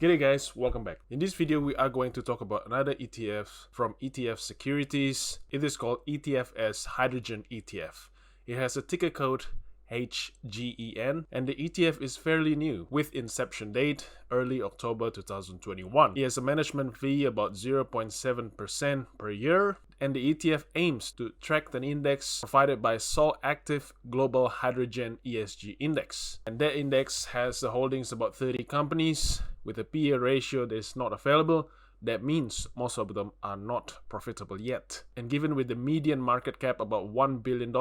G'day guys, welcome back. In this video, we are going to talk about another ETF from ETF Securities. It is called ETFS Hydrogen ETF. It has a ticker code HGEN and the ETF is fairly new with inception date early October 2021. It has a management fee about 0.7% per year and the ETF aims to track an index provided by Sol Active Global Hydrogen ESG Index. And that index has the holdings about 30 companies with a PE ratio that is not available. That means most of them are not profitable yet. And given with the median market cap about $1 billion,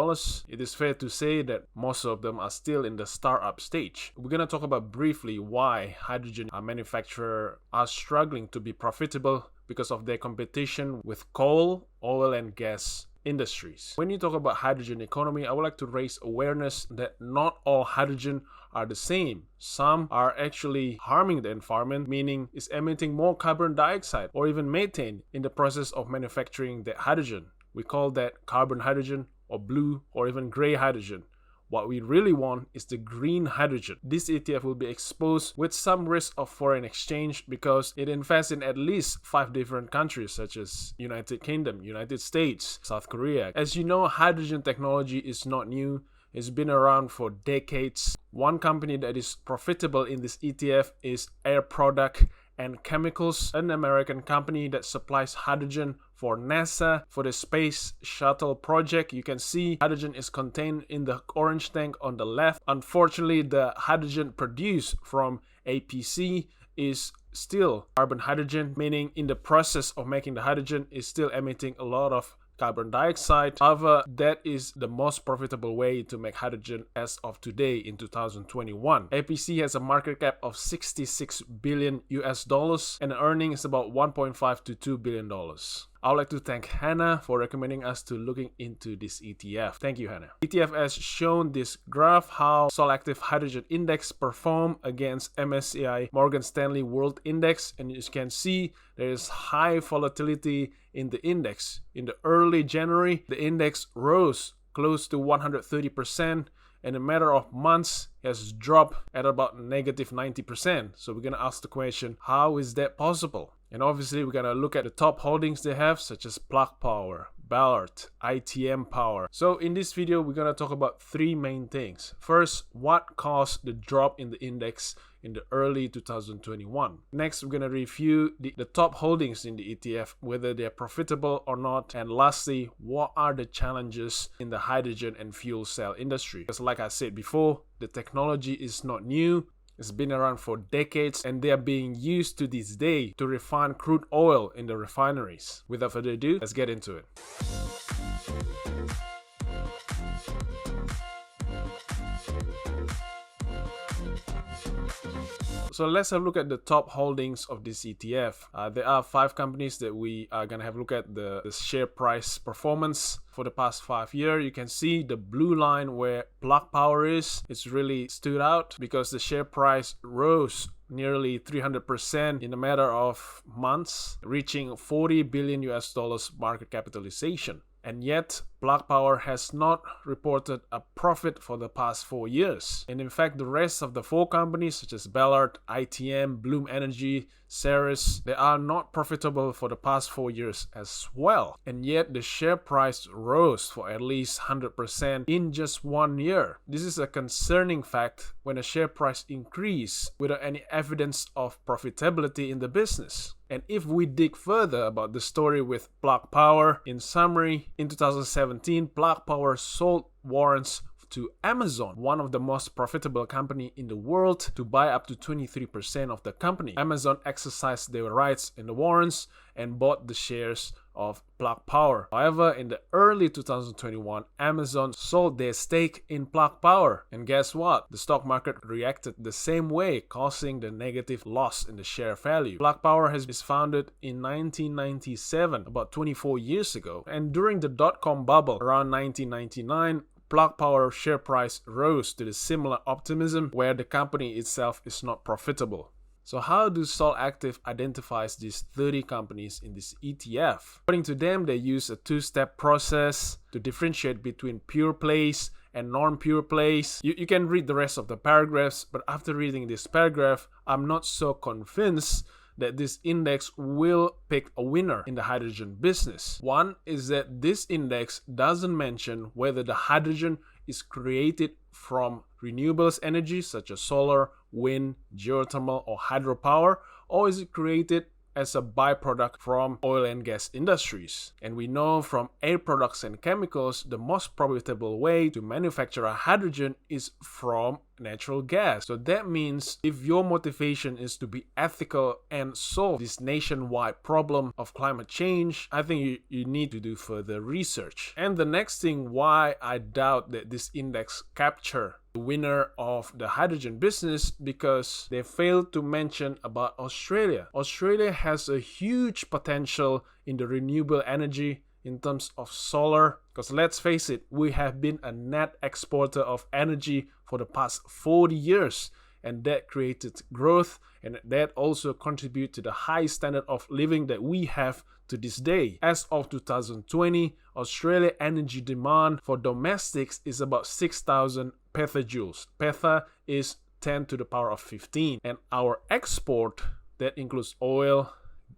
it is fair to say that most of them are still in the startup stage. We're going to talk about briefly why hydrogen manufacturers are struggling to be profitable because of their competition with coal, oil and gas industries. When you talk about hydrogen economy, I would like to raise awareness that not all hydrogen are the same. Some are actually harming the environment, meaning it's emitting more carbon dioxide or even methane in the process of manufacturing the hydrogen. We call that carbon hydrogen or blue or even gray hydrogen. What we really want is the green hydrogen. This ETF will be exposed with some risk of foreign exchange because it invests in at least 5 different countries such as United Kingdom, United States, South Korea. As you know, hydrogen technology is not new. It's been around for decades. One company that is profitable in this ETF is Air Product and Chemicals, an American company that supplies hydrogen for NASA for the Space Shuttle project. You can see hydrogen is contained in the orange tank on the left. Unfortunately, the hydrogen produced from APC is still carbon hydrogen, meaning in the process of making the hydrogen is still emitting a lot of carbon dioxide. However, that is the most profitable way to make hydrogen as of today in 2021. APC has a market cap of 66 billion US dollars and the earnings is about 1.5 to 2 billion dollars. I would like to thank Hannah for recommending us to looking into this ETF. Thank you, Hannah. ETF has shown this graph how Sol Active Hydrogen Index perform against MSCI Morgan Stanley World Index, and you can see there is high volatility in the index. In the early January, the index rose close to 130%. In a matter of months, it has dropped at about negative 90%. So we're going to ask the question, how is that possible? And obviously, we're going to look at the top holdings they have, such as Plug Power, Ballard, ITM Power. So in this video, we're going to talk about 3 main things. First, what caused the drop in the index in the early 2021. Next, we're going to review the top holdings in the ETF, whether they're profitable or not. And lastly, what are the challenges in the hydrogen and fuel cell industry? Because like I said before, the technology is not new. It's been around for decades and they are being used to this day to refine crude oil in the refineries. Without further ado, let's get into it. So let's have a look at the top holdings of this ETF. There are 5 companies that we are going to have a look at the share price performance for the past 5 years. You can see the blue line where Plug Power is. It's really stood out because the share price rose nearly 300% in a matter of months, reaching 40 billion US dollars market capitalization. And yet, Plug Power has not reported a profit for the past 4 years. And in fact, the rest of the 4 companies such as Ballard, ITM, Bloom Energy, Ceres, they are not profitable for the past 4 years as well. And yet, the share price rose for at least 100% in just 1 year. This is a concerning fact when a share price increases without any evidence of profitability in the business. And if we dig further about the story with Plug Power, in summary, in 2017, Plug Power sold warrants to Amazon, one of the most profitable company in the world, to buy up to 23% of the company. Amazon exercised their rights in the warrants and bought the shares of Plug Power. However, in the early 2021, Amazon sold their stake in Plug Power. And guess what? The stock market reacted the same way, causing the negative loss in the share value. Plug Power is founded in 1997, about 24 years ago. And during the dot-com bubble around 1999, Plug Power share price rose to the similar optimism where the company itself is not profitable. So how do Sol Active identifies these 30 companies in this ETF? According to them, they use a 2-step process to differentiate between pure plays and non-pure plays. You can read the rest of the paragraphs, but after reading this paragraph, I'm not so convinced that this index will pick a winner in the hydrogen business. One is that this index doesn't mention whether the hydrogen is created from renewables energy such as solar, wind, geothermal, or hydropower, or is it created as a byproduct from oil and gas industries. And we know from air products and chemicals, the most profitable way to manufacture a hydrogen is from natural gas. So that means if your motivation is to be ethical and solve this nationwide problem of climate change, I think you need to do further research. And the next thing why I doubt that this index capture the winner of the hydrogen business, because they failed to mention about Australia. Australia has a huge potential in the renewable energy in terms of solar, because let's face it, we have been a net exporter of energy for the past 40 years, and that created growth, and that also contribute to the high standard of living that we have to this day. As of 2020, Australia energy demand for domestics is about 6,000 petajoules. Peta is 10 to the power of 15, and our export, that includes oil,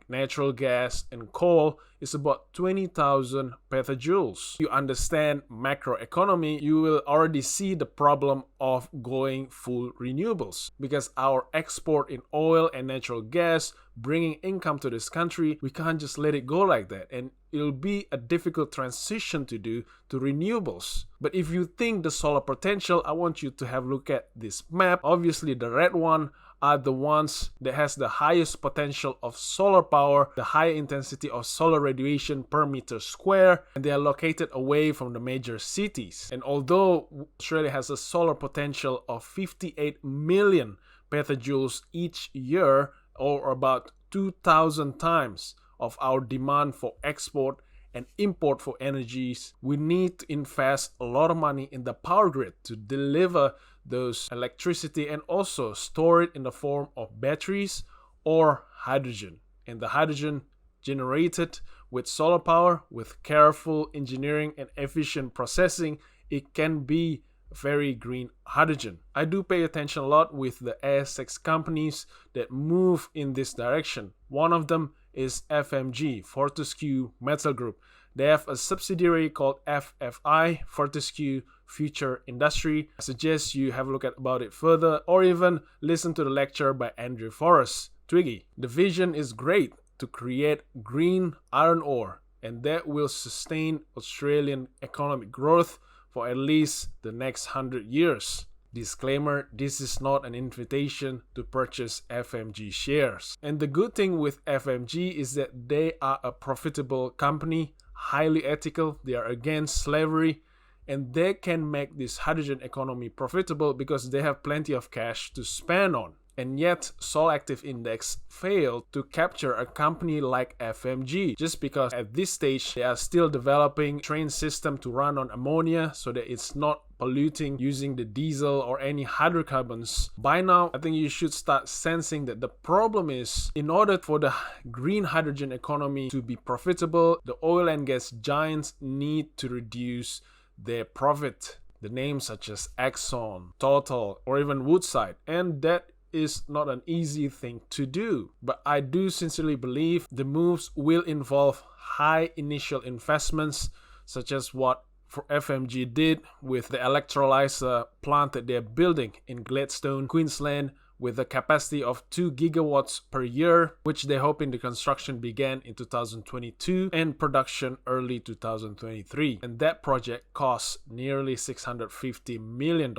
natural gas, and coal, is about 20,000 petajoules. You understand macroeconomy, you will already see the problem of going full renewables, because our export in oil and natural gas bringing income to this country, we can't just let it go like that, and it'll be a difficult transition to do to renewables. But if you think the solar potential, I want you to have a look at this map. Obviously the red one are the ones that has the highest potential of solar power, the higher intensity of solar radiation per meter square, and they are located away from the major cities. And although Australia has a solar potential of 58 million petajoules each year, or about 2,000 times of our demand for export and import for energies, we need to invest a lot of money in the power grid to deliver those electricity and also store it in the form of batteries or hydrogen. And the hydrogen generated with solar power, with careful engineering and efficient processing, it can be very green hydrogen. I do pay attention a lot with the ASX companies that move in this direction. One of them is FMG, Fortescue Metal Group. They have a subsidiary called FFI, Fortescue Future Industry. I suggest you have a look about it further, or even listen to the lecture by Andrew Forrest, Twiggy. The vision is great to create green iron ore, and that will sustain Australian economic growth for at least the next 100 years. Disclaimer, this is not an invitation to purchase FMG shares. And the good thing with FMG is that they are a profitable company, highly ethical, they are against slavery, and they can make this hydrogen economy profitable because they have plenty of cash to spend on. And yet, Sol Active Index failed to capture a company like FMG just because at this stage they are still developing a train system to run on ammonia so that it's not polluting using the diesel or any hydrocarbons. By now, I think you should start sensing that the problem is, in order for the green hydrogen economy to be profitable, the oil and gas giants need to reduce their profit. The names such as Exxon, Total, or even Woodside, and that is not an easy thing to do. But I do sincerely believe the moves will involve high initial investments, such as what FMG did with the electrolyzer plant that they're building in Gladstone, Queensland, with a capacity of 2 gigawatts per year, which they hoping the construction began in 2022 and production early 2023. And that project costs nearly $650 million.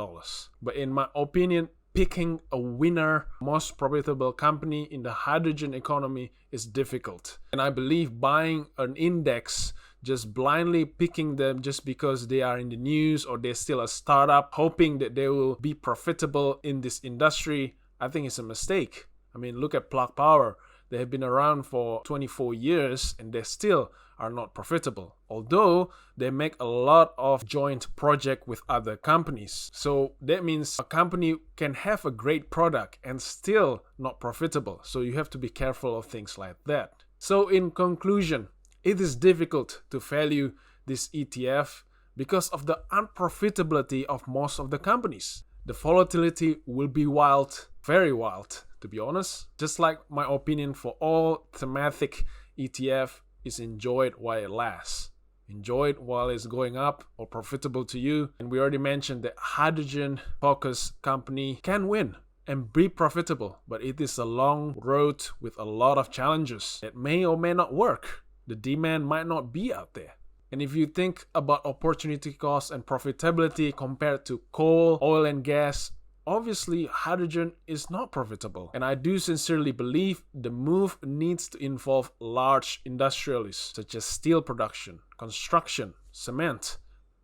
But in my opinion, picking a winner, most profitable company in the hydrogen economy is difficult. And I believe buying an index, just blindly picking them just because they are in the news or they're still a startup, hoping that they will be profitable in this industry, I think it's a mistake. I mean, look at Plug Power. They have been around for 24 years and they still are not profitable, although they make a lot of joint project with other companies. So that means a company can have a great product and still not profitable. So you have to be careful of things like that. So in conclusion, it is difficult to value this ETF because of the unprofitability of most of the companies. The volatility will be wild, very wild, to be honest. Just like my opinion for all thematic ETF is enjoy it while it lasts. Enjoy it while it's going up or profitable to you. And we already mentioned that hydrogen focused company can win and be profitable, but it is a long road with a lot of challenges. It may or may not work. The demand might not be out there. And if you think about opportunity cost and profitability compared to coal, oil and gas, obviously hydrogen is not profitable. And I do sincerely believe the move needs to involve large industrialists such as steel production, construction, cement,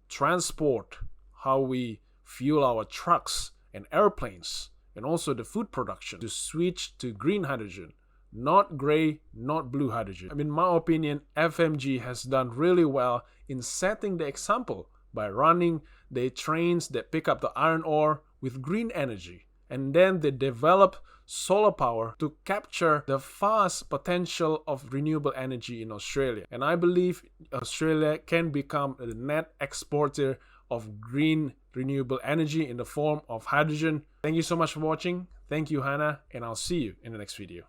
transport, how we fuel our trucks and airplanes, and also the food production to switch to green hydrogen. Not gray, not blue hydrogen. In my opinion, FMG has done really well in setting the example by running their trains that pick up the iron ore with green energy. And then they develop solar power to capture the vast potential of renewable energy in Australia. And I believe Australia can become a net exporter of green renewable energy in the form of hydrogen. Thank you so much for watching. Thank you, Hannah, and I'll see you in the next video.